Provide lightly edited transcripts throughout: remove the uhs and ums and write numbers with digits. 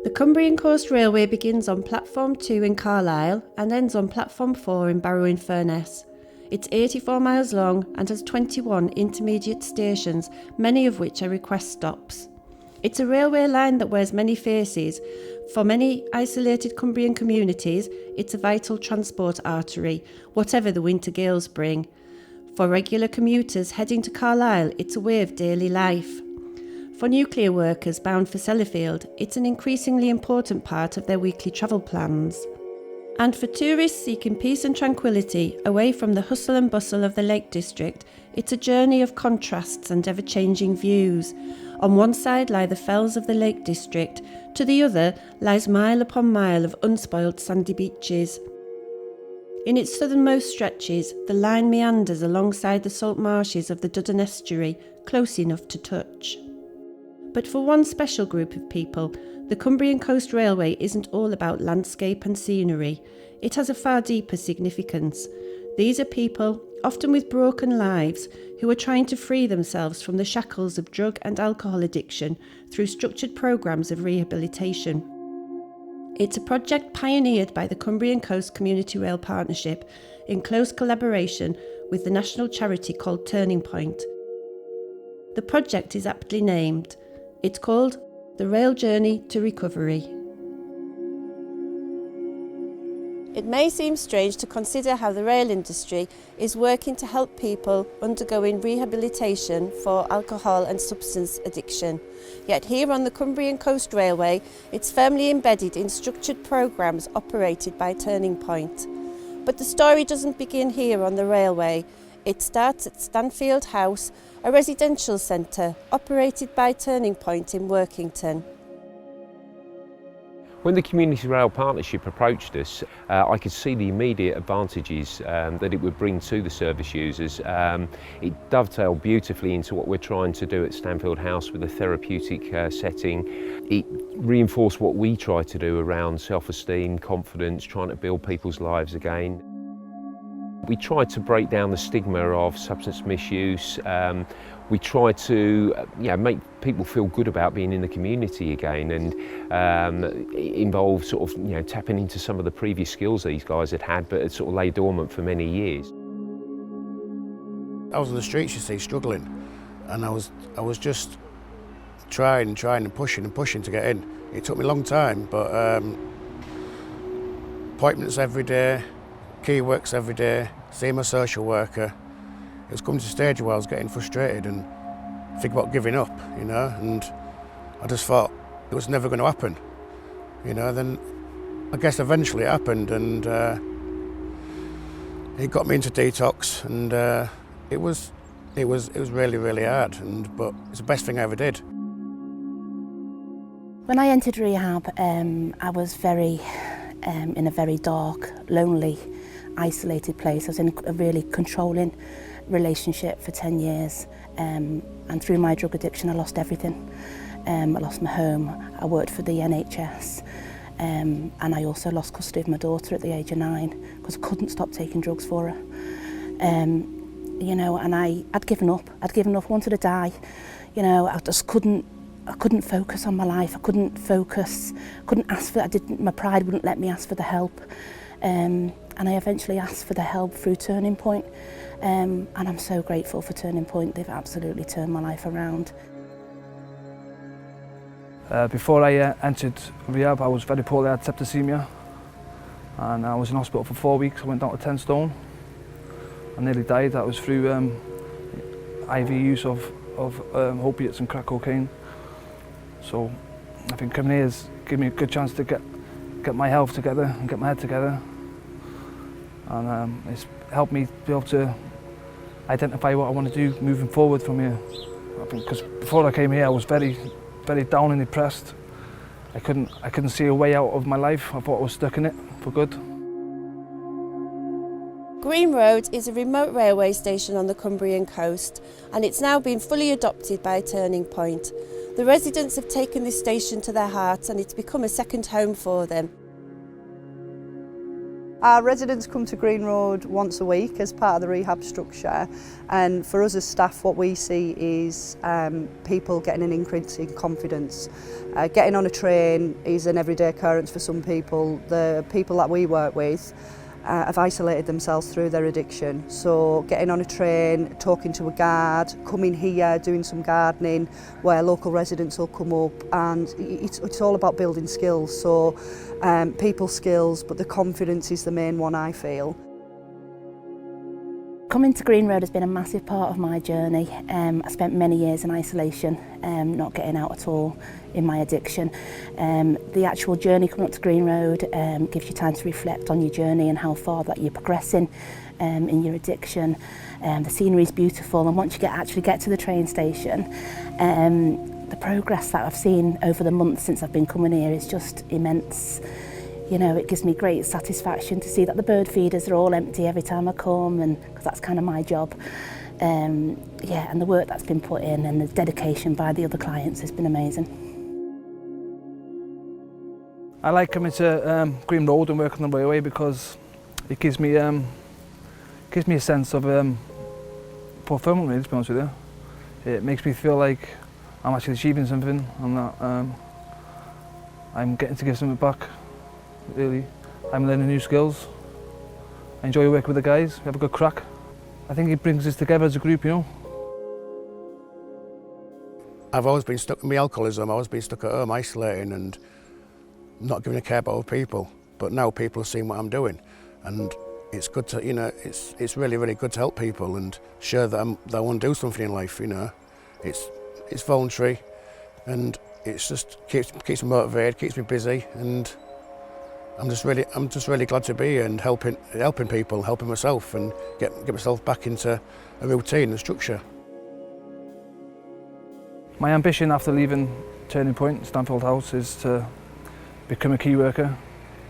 The Cumbrian Coast Railway begins on Platform 2 in Carlisle and ends on Platform 4 in Barrow-in-Furness. It's 84 miles long and has 21 intermediate stations, many of which are request stops. It's a railway line that wears many faces. For many isolated Cumbrian communities, it's a vital transport artery, whatever the winter gales bring. For regular commuters heading to Carlisle, it's a way of daily life. For nuclear workers bound for Sellafield, it's an increasingly important part of their weekly travel plans. And for tourists seeking peace and tranquility away from the hustle and bustle of the Lake District, it's a journey of contrasts and ever-changing views. On one side lie the fells of the Lake District, to the other lies mile upon mile of unspoiled sandy beaches. In its southernmost stretches, the line meanders alongside the salt marshes of the Duddon estuary, close enough to touch. But for one special group of people, the Cumbrian Coast Railway isn't all about landscape and scenery. It has a far deeper significance. These are people, often with broken lives, who are trying to free themselves from the shackles of drug and alcohol addiction through structured programmes of rehabilitation. It's a project pioneered by the Cumbrian Coast Community Rail Partnership in close collaboration with the national charity called Turning Point. The project is aptly named. It's called The Rail Journey to Recovery. It may seem strange to consider how the rail industry is working to help people undergoing rehabilitation for alcohol and substance addiction. Yet here on the Cumbrian Coast Railway, it's firmly embedded in structured programmes operated by Turning Point. But the story doesn't begin here on the railway. It starts at Stanfield House, a residential centre operated by Turning Point in Workington. When the Community Rail Partnership approached us, I could see the immediate advantages that it would bring to the service users. It dovetailed beautifully into what we're trying to do at Stanfield House with a therapeutic setting. It reinforced what we try to do around self-esteem, confidence, trying to build people's lives again. We tried to break down the stigma of substance misuse. We try to make people feel good about being in the community again, and it involved sort of tapping into some of the previous skills these guys had had but had sort of lay dormant for many years. I was on the streets, you see, struggling, and I was just trying and pushing to get in. It took me a long time, but appointments every day, key works every day, seeing my social worker. It was coming to a stage where I was getting frustrated and thinking about giving up, and I just thought it was never going to happen, Then I guess eventually it happened, and it got me into detox, and it was really, really hard, but it's the best thing I ever did. When I entered rehab, I was in a very dark, lonely, isolated place. I was in a really controlling relationship for 10 years, and through my drug addiction I lost everything. I lost my home, I worked for the NHS, and I also lost custody of my daughter at the age of 9 because I couldn't stop taking drugs for her. And I'd given up, wanted to die. I just couldn't focus on my life. I couldn't focus, couldn't ask for, my pride wouldn't let me ask for the help. And I eventually asked for the help through Turning Point, and I'm so grateful for Turning Point. They've absolutely turned my life around. Before I entered rehab, I was very poorly. I had septicemia, and I was in hospital for 4 weeks. I went down to 10 stone. I nearly died. That was through IV use of opiates and crack cocaine. So I think coming here has given me a good chance to get my health together and get my head together. And it's helped me be able to identify what I want to do moving forward from here. I think because before I came here I was very, very down and depressed. I couldn't see a way out of my life. I thought I was stuck in it for good. Green Road is a remote railway station on the Cumbrian coast, and it's now been fully adopted by Turning Point. The residents have taken this station to their hearts, and it's become a second home for them. Our residents come to Green Road once a week as part of the rehab structure, and for us as staff what we see is people getting an increase in confidence. Getting on a train is an everyday occurrence for some people. The people that we work with have isolated themselves through their addiction. So getting on a train, talking to a guard, coming here, doing some gardening where local residents will come up, and it's all about building skills. So people skills, but the confidence is the main one, I feel. Coming to Green Road has been a massive part of my journey. I spent many years in isolation, not getting out at all in my addiction. The actual journey coming up to Green Road gives you time to reflect on your journey and how far that you're progressing in your addiction. The scenery is beautiful, and once you actually get to the train station, the progress that I've seen over the months since I've been coming here is just immense. You know, it gives me great satisfaction to see that the bird feeders are all empty every time I come, and because that's kind of my job. Yeah, and the work that's been put in and the dedication by the other clients has been amazing. I like coming to Green Road and working on the railway because it gives me a sense of fulfillment, really, to be honest with you. It makes me feel like I'm actually achieving something, and that I'm getting to give something back. Really, I'm learning new skills. I enjoy working with the guys. We have a good crack. I think it brings us together as a group, you know. I've always been stuck in my alcoholism. I've always been stuck at home, isolating and not giving a care about other people. But now people are seeing what I'm doing, and it's good to, you know, it's really, really good to help people and show that I want to do something in life. You know, it's voluntary, and it's just keeps me motivated, keeps me busy, and I'm just really glad to be here and helping people, helping myself, and get myself back into a routine and structure. My ambition after leaving Turning Point, Stanfield House, is to become a key worker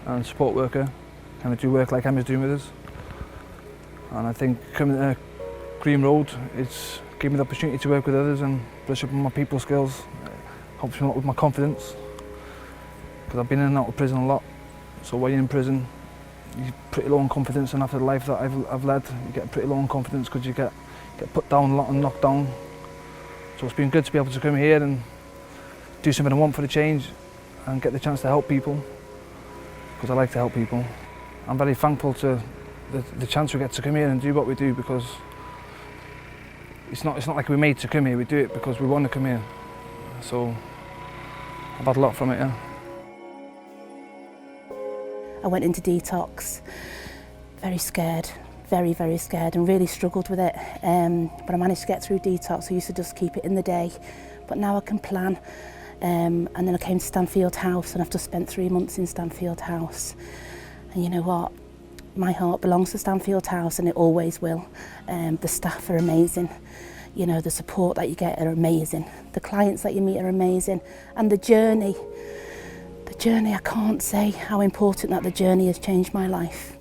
and support worker, kind of do work like Emma's doing with us. And I think coming to Green Road, it's given me the opportunity to work with others and brush up on my people skills. Helps me a lot with my confidence, because I've been in and out of prison a lot. So while you're in prison, you're pretty low on confidence, and after the life that I've led, you get pretty low on confidence because you get put down a lot and knocked down. So it's been good to be able to come here and do something I want for the change and get the chance to help people, because I like to help people. I'm very thankful to the chance we get to come here and do what we do, because it's not like we're made to come here, we do it because we want to come here. So I've had a lot from it, yeah. I went into detox, very scared, very, very scared, and really struggled with it. But I managed to get through detox. I used to just keep it in the day, but now I can plan. And then I came to Stanfield House, and I've just spent 3 months in Stanfield House. And you know what? My heart belongs to Stanfield House, and it always will. The staff are amazing. You know, the support that you get are amazing. The clients that you meet are amazing. And the journey, I can't say how important that the journey has changed my life.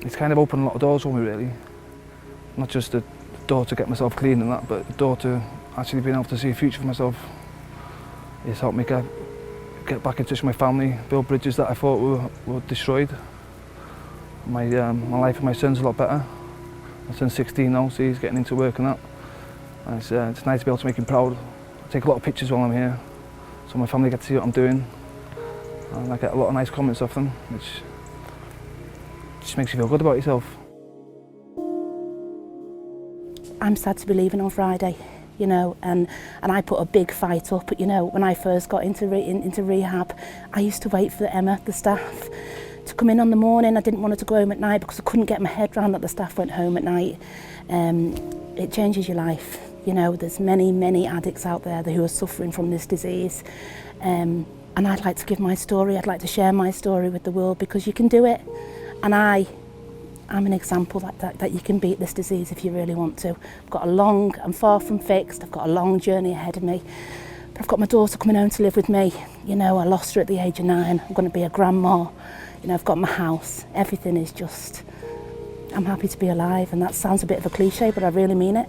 It's kind of opened a lot of doors for me, really. Not just the door to get myself clean and that, but the door to actually being able to see a future for myself. It's helped me get back in touch with my family, build bridges that I thought were destroyed. My life with my son's a lot better. My son's 16 now, so he's getting into work and that. And it's nice to be able to make him proud. I take a lot of pictures while I'm here, so my family get to see what I'm doing. And I get a lot of nice comments off them, which just makes you feel good about yourself. I'm sad to be leaving on Friday, you know, and I put a big fight up. You know, when I first got into rehab, I used to wait for Emma, the staff, to come in on the morning. I didn't want her to go home at night because I couldn't get my head around that the staff went home at night. It changes your life. You know, there's many addicts out there who are suffering from this disease. And I'd like to give my story, I'd like to share my story with the world, because you can do it. And I'm an example that you can beat this disease if you really want to. I'm far from fixed, I've got a long journey ahead of me. But I've got my daughter coming home to live with me. You know, I lost her at the age of 9. I'm going to be a grandma. You know, I've got my house. Everything is just, I'm happy to be alive. And that sounds a bit of a cliche, but I really mean it.